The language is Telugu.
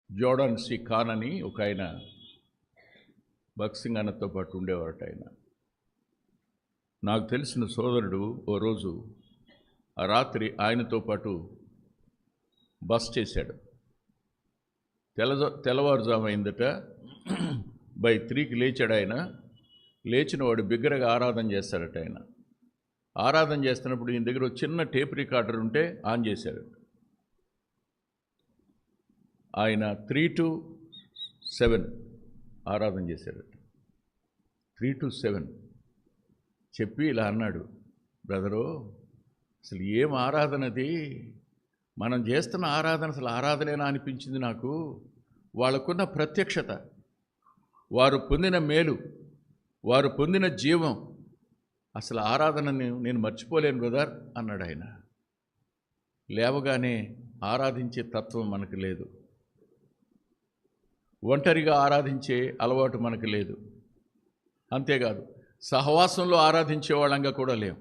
జోర్డాన్ సి ఖాన్ అని ఒక ఆయన బక్సింగ్ అన్నతో పాటు ఉండేవారట. ఆయన నాకు తెలిసిన సోదరుడు ఓ రోజు ఆ రాత్రి ఆయనతో పాటు బస్ చేశాడు. తెల్లవారుజామైందట. బై 3కి లేచాడు ఆయన. లేచిన వాడు బిగ్గరగా ఆరాధన చేస్తాడట. ఆయన ఆరాధన చేస్తున్నప్పుడు ఈయన దగ్గర చిన్న టేప్ రికార్డర్ ఉంటే ఆన్ చేశాడు. ఆయన 3 to 7 ఆరాధన చేశాడట. 3 to 7 చెప్పి ఇలా అన్నాడు, బ్రదరు అసలు ఏం ఆరాధనది, మనం చేస్తున్న ఆరాధన అసలు ఆరాధనేనా అనిపించింది నాకు. వాళ్ళకున్న ప్రత్యక్షత, వారు పొందిన మేలు, వారు పొందిన జీవం, అసలు ఆరాధనని నేను మర్చిపోలేను బ్రదర్ అన్నాడు ఆయన. లేవగానే ఆరాధించే తత్వం మనకు లేదు. ఒంటరిగా ఆరాధించే అలవాటు మనకు లేదు. అంతేకాదు సహవాసంలో ఆరాధించే వాళ్ళంగా కూడా లేవు.